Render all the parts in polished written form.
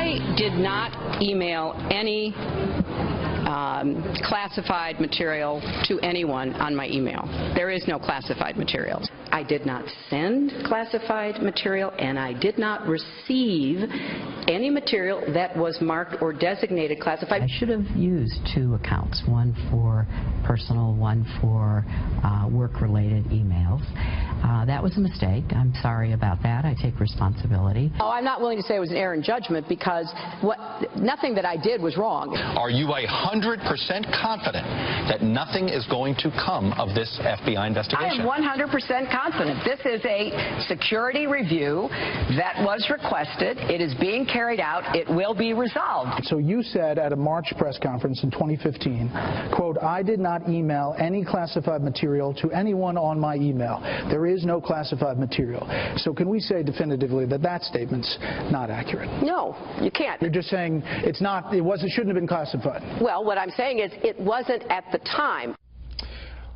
I did not email any classified material to anyone on my email. There is no classified material. I did not send classified material, and I did not receive any material that was marked or designated classified. I should have used two accounts, one for personal, one for work-related emails. That was a mistake. I'm sorry about that. I take responsibility. Oh, I'm not willing to say it was an error in judgment because nothing that I did was wrong. Are you 100% confident that nothing is going to come of this FBI investigation? I am 100% confident. This is a security review that was requested. It is being carried out. It will be resolved. So you said at a March press conference in 2015, quote, I did not email any classified material to anyone on my email. There is no classified material. So can we say definitively that that statement's not accurate? No, you can't. You're just saying it's not, it shouldn't have been classified. Well, what I'm saying is it wasn't at the time.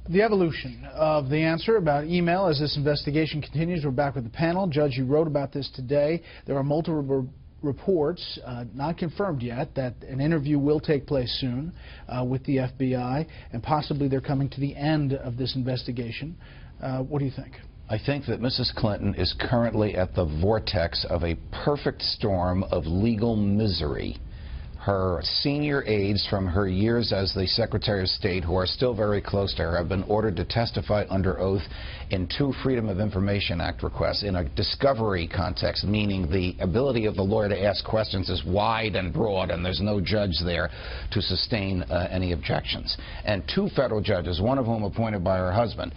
The evolution of the answer about email as this investigation continues. We're back with the panel. Judge, you wrote about this today. There are multiple reports, not confirmed yet, that an interview will take place soon with the FBI, and possibly they're coming to the end of this investigation. What do you think? I think that Mrs. Clinton is currently at the vortex of a perfect storm of legal misery. Her senior aides from her years as the Secretary of State, who are still very close to her, have been ordered to testify under oath in 2 Freedom of Information Act requests in a discovery context, meaning the ability of the lawyer to ask questions is wide and broad, and there's no judge there to sustain any objections. And 2 federal judges, one of whom appointed by her husband,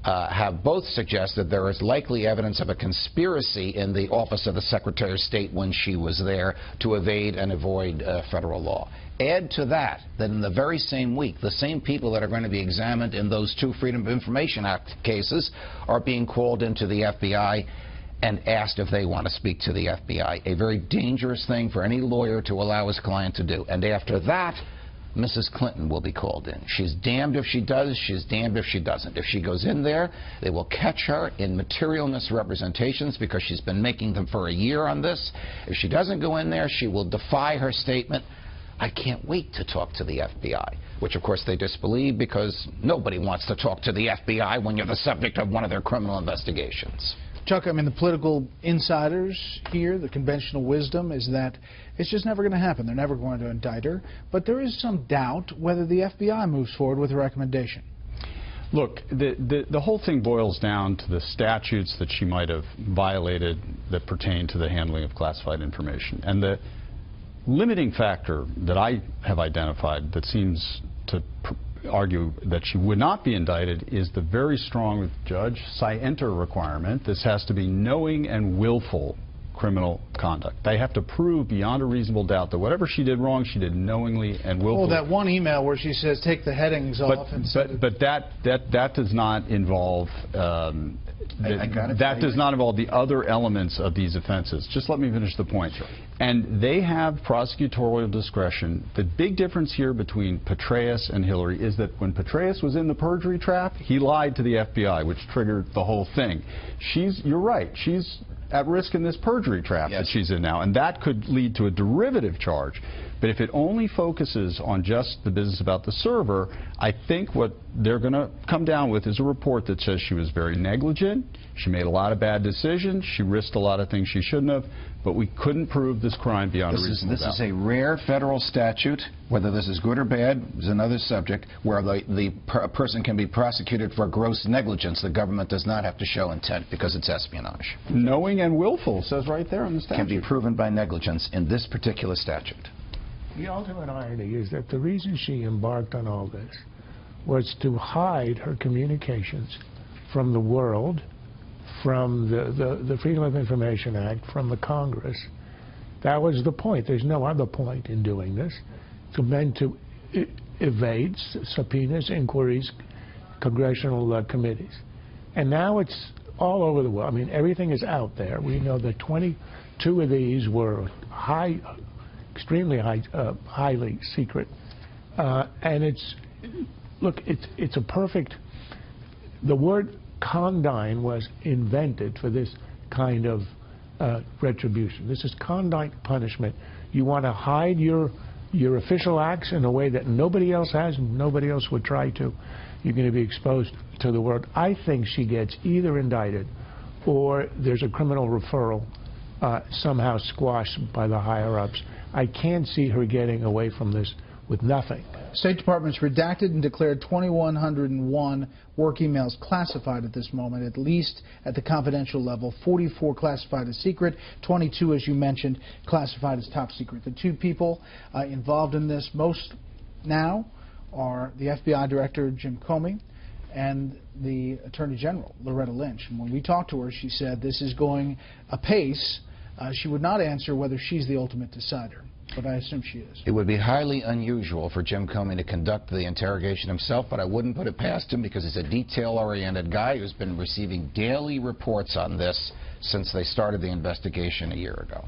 have both suggested there is likely evidence of a conspiracy in the office of the Secretary of State when she was there to evade and avoid federal law. Add to that in the very same week, the same people that are going to be examined in those 2 Freedom of Information Act cases are being called into the FBI and asked if they want to speak to the FBI. A very dangerous thing for any lawyer to allow his client to do. And after that, Mrs. Clinton will be called in. She's damned if she does, she's damned if she doesn't. If she goes in there, they will catch her in material misrepresentations because she's been making them for a year on this. If she doesn't go in there, she will defy her statement, I can't wait to talk to the FBI, which of course they disbelieve because nobody wants to talk to the FBI when you're the subject of one of their criminal investigations. Chuck, I mean, the political insiders here, the conventional wisdom is that it's just never going to happen. They're never going to indict her. But there is some doubt whether the FBI moves forward with a recommendation. Look, the whole thing boils down to the statutes that she might have violated that pertain to the handling of classified information. And the limiting factor that I have identified that seems to argue that she would not be indicted is the very strong Judge Scienter requirement. This has to be knowing and willful criminal conduct. They have to prove beyond a reasonable doubt that whatever she did wrong, she did knowingly and willfully. Well, that one email where she says take the headings off and but that does not involve that does not involve the other elements of these offenses. Just let me finish the point. Sure. And they have prosecutorial discretion. The big difference here between Petraeus and Hillary is that when Petraeus was in the perjury trap, he lied to the FBI, which triggered the whole thing. You're right. She's at risk in this perjury trap that she's in now, and that could lead to a derivative charge. But if it only focuses on just the business about the server, I think what they're going to come down with is a report that says she was very negligent, she made a lot of bad decisions, she risked a lot of things she shouldn't have, but we couldn't prove this crime beyond a reasonable doubt. This is a rare federal statute. Whether this is good or bad is another subject, where a person can be prosecuted for gross negligence. The government does not have to show intent because it's espionage. Knowing and willful says right there in the statute. Can be proven by negligence in this particular statute. The ultimate irony is that the reason she embarked on all this was to hide her communications from the world, from the Freedom of Information Act, from the Congress. That was the point. There's no other point in doing this. It's meant to evade subpoenas, inquiries, congressional committees. And now it's all over the world. I mean, everything is out there. We know that 22 of these were extremely highly secret. And it's a perfect, the word condign was invented for this kind of retribution. This is conduct punishment. You want to hide your official acts in a way that nobody else has and nobody else would try to. You're going to be exposed to the world. I think she gets either indicted or there's a criminal referral somehow squashed by the higher-ups. I can't see her getting away from this with nothing. State Department's redacted and declared 2,101 work emails classified at this moment, at least at the confidential level. 44 classified as secret, 22, as you mentioned, classified as top secret. The two people involved in this most now are the FBI Director, Jim Comey, and the Attorney General, Loretta Lynch. And when we talked to her, she said this is going apace. She would not answer whether she's the ultimate decider, but I assume she is. It would be highly unusual for Jim Comey to conduct the interrogation himself, but I wouldn't put it past him because he's a detail-oriented guy who's been receiving daily reports on this since they started the investigation a year ago.